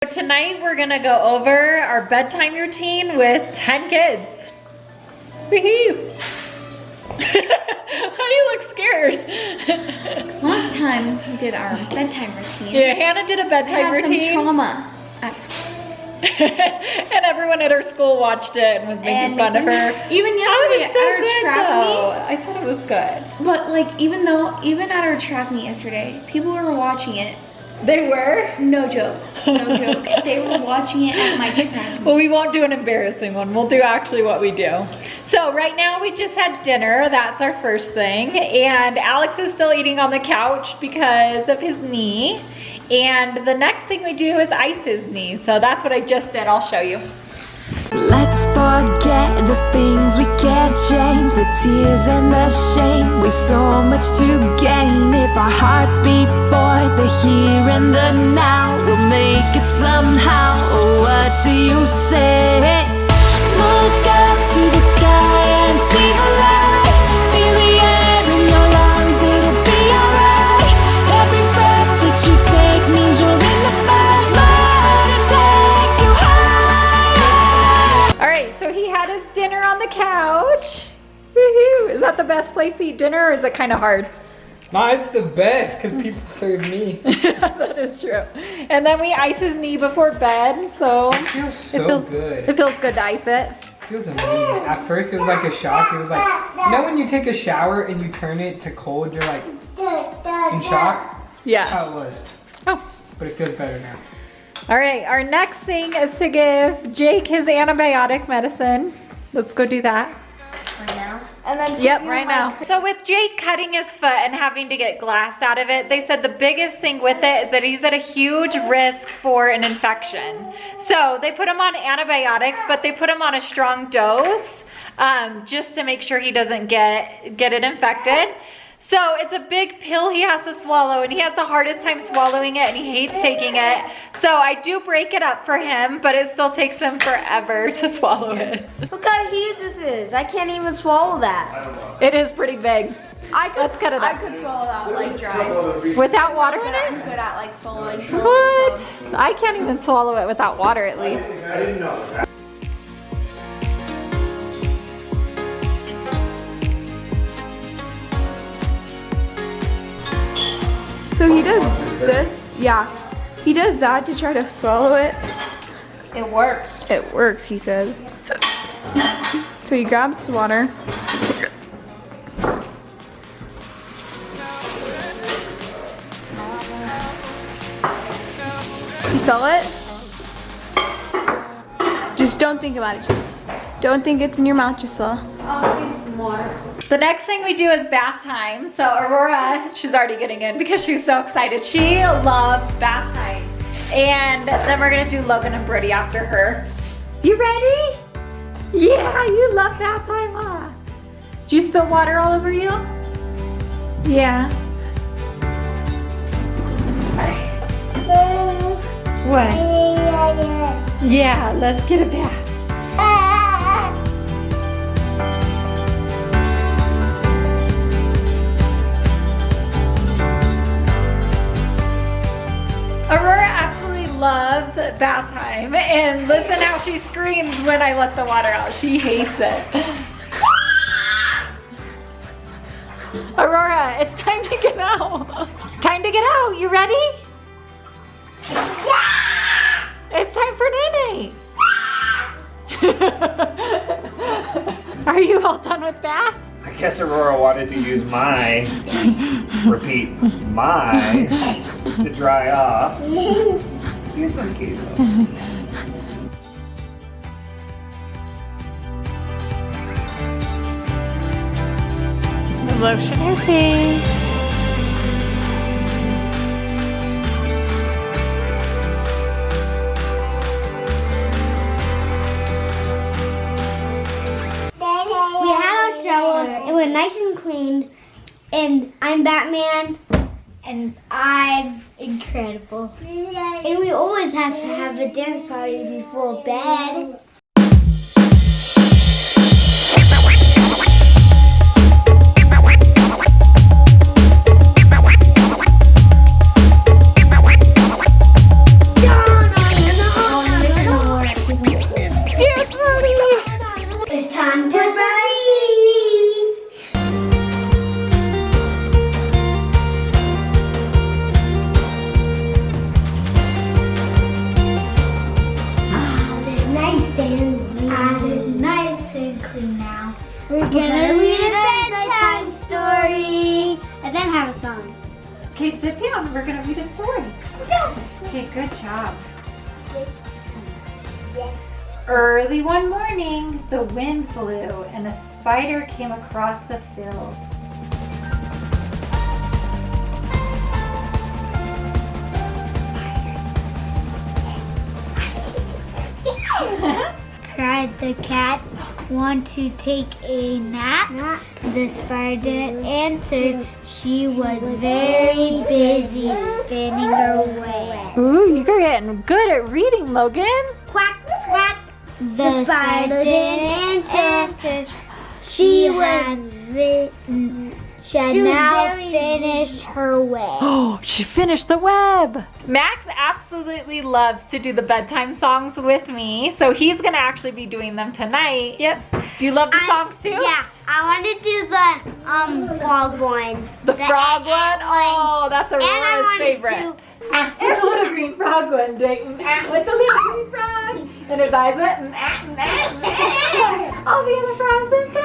Tonight we're gonna go over our bedtime routine with 10 kids. Woohoo! Why do you look scared? Last time we did our bedtime routine. Yeah, Hannah did a bedtime routine. I had some trauma at school. And everyone at her school watched it and was making fun of her. Even yesterday at our track meet. I thought it was good. But like even at our track meet yesterday, people were watching it. They were? No joke. No joke. They were watching it at my track meet. Well, we won't do an embarrassing one. We'll do actually what we do. So right now we just had dinner. That's our first thing. And Alex is still eating on the couch because of his knee. And the next thing we do is ice his knee. So that's what I just did. I'll show you. Let's forget the things we can't change, the tears and the shame. We've so much to gain if our hearts beat for the here and the now. We'll make it somehow. What do you say? Look up to the sky and see the light. Feel the air in your lungs, it'll be alright. Every breath that you take means you're in the fight. Let it take you high. All right, so he had his dinner on the couch. Woohoo! Is that the best place to eat dinner, or is it kind of hard? No, it's the best because people serve me. That is true. And then we ice his knee before bed, so It feels so good. It feels good to ice it. It feels amazing. At first it was like a shock. It was like, you know when you take a shower and you turn it to cold, you're like in shock? Yeah. That's how it was. Oh. But it feels better now. All right, our next thing is to give Jake his antibiotic medicine. Let's go do that. Right now. And then Yep, right now. So with Jake cutting his foot and having to get glass out of it, they said the biggest thing with it is that he's at a huge risk for an infection. So they put him on antibiotics, but they put him on a strong dose just to make sure he doesn't get it infected. So it's a big pill he has to swallow, and he has the hardest time swallowing it, and he hates taking it. So I do break it up for him, but it still takes him forever to swallow it. Look how huge this is. I can't even swallow that. It is pretty big. Let's cut it up. I could swallow that like dry. Without water in I'm it? good at like swallowing. What? I can't even swallow it without water at least. So he does this, yeah. He does that to try to swallow it. It works. It works, he says. So he grabs his water. You sell it? Just don't think about it. Just don't think it's in your mouth, Gisela. I'll get some more. The next thing we do is bath time. So Aurora, she's already getting in because she's so excited. She loves bath time. And then we're gonna do Logan and Brody after her. You ready? Yeah, you love bath time, huh? Did you spill water all over you? Yeah. What? Yeah, let's get a bath. Aurora absolutely loves bath time, and listen how she screams when I let the water out. She hates it. Aurora, it's time to get out. Time to get out. You ready? It's time for Nene. Are you all done with bath? I guess Aurora wanted to use my, repeat, my, to dry off. You're so cute though. Lotion your face. We had our shower, it went nice and clean, and I'm Batman, and I'm incredible. And we always have to have a dance party before bed. We're gonna read a bedtime story and then have a song. Okay, sit down. We're gonna read a story. Sit down. Okay, good job. Early one morning, the wind blew and a spider came across the field. Cried the cat, want to take a nap? The spider answered, she was very busy spinning her web. Ooh, you're getting good at reading, Logan. Quack, quack. The spider didn't answer. She had now finished her web. Oh, she finished the web. Max absolutely loves to do the bedtime songs with me, so he's gonna actually be doing them tonight. Yep. Do you love the songs too? Yeah, I want to do the frog one. The frog one? Oh, that's a And I Rora's wanted favorite. With the little green frog one day. With the little green frog. And his eyes went. All the other frogs went.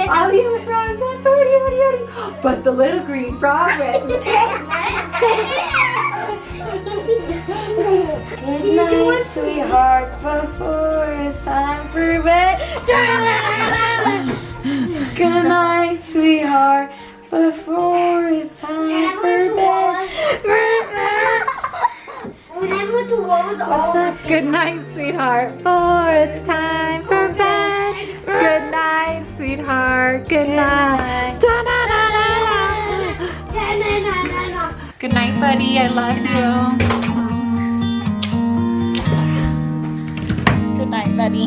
All the other frogs went. But the little green frog went. Good night, sweetheart, before it's time for bed. Good night, sweetheart, before it's time for bed. What's that? Good night, sweetheart, before it's time for bed. Good night, sweetheart, good night. Good night, buddy, I love you. Good night, buddy.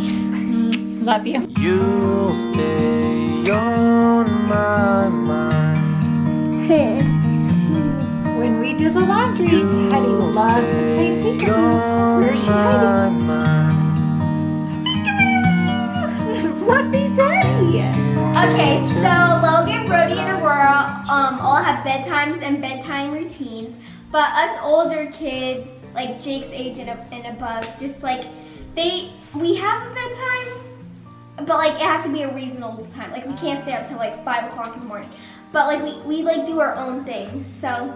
Love you. You'll stay on my mind. Hey. When we do the laundry, Teddy loves to play peekaboo. Where's she hiding? Fluffy Teddy! Okay, so Logan, Brody, and Aurora all have bedtimes and bedtime routines, but us older kids, like Jake's age and above, just like we have a bedtime, but like it has to be a reasonable time. Like we can't stay up till like 5 o'clock in the morning, but like we like do our own things. So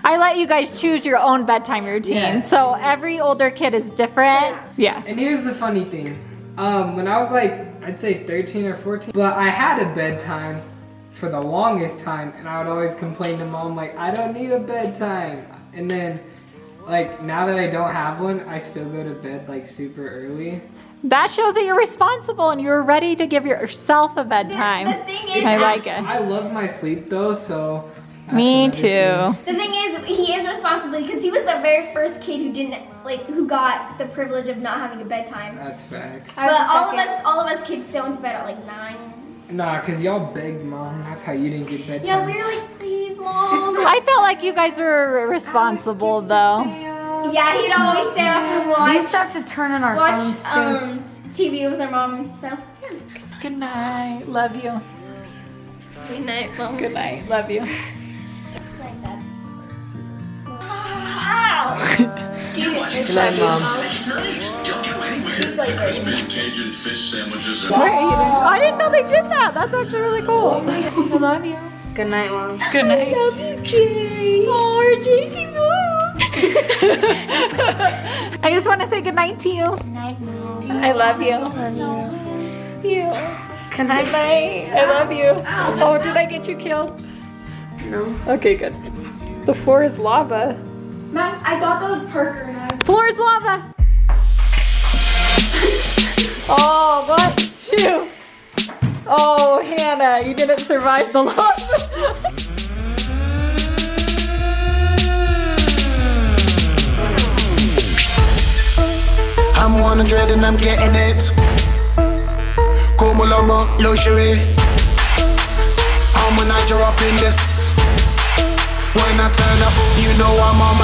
I let you guys choose your own bedtime routine, Yes. so every older kid is different. Yeah. And here's the funny thing. When I was like, I'd say 13 or 14, but I had a bedtime for the longest time, and I would always complain to mom, like, I don't need a bedtime. And then, like, now that I don't have one, I still go to bed, like, super early. That shows that you're responsible and you're ready to give yourself a bedtime. the thing is, I like it. I love my sleep, though, so... that's Me another too. the thing is, he is responsible because he was the very first kid who got the privilege of not having a bedtime. That's facts. But all of us kids stay went to bed at like 9. Nah, because y'all begged mom. That's how you didn't get bedtime. Yeah, we were like, please, mom. I felt like you guys were responsible though. Yeah, he'd always stay up and watch. We used to have to turn on our phones too. TV with our mom. So yeah. Good night. Love you. Good night, mom. Good night. Love you. Good night, mom. Cajun fish sandwiches and We're eating. I didn't know they did that. That's actually really cool. I love you. Good night, Mom. Good night. Love you, Jake. Oh, Jakey. I just want to say good night to you. I love you. You. Good night. I love you. Oh, did I get you killed? No. Okay, good. The floor is lava. Max, I got those Parker knives. Floor is lava. Oh, 1, 2. Oh, Hannah, you didn't survive the lava. I'm 100 and I'm getting it. Como Lama, luxury. I'm when I drop in this. When I turn up, you know I'm on my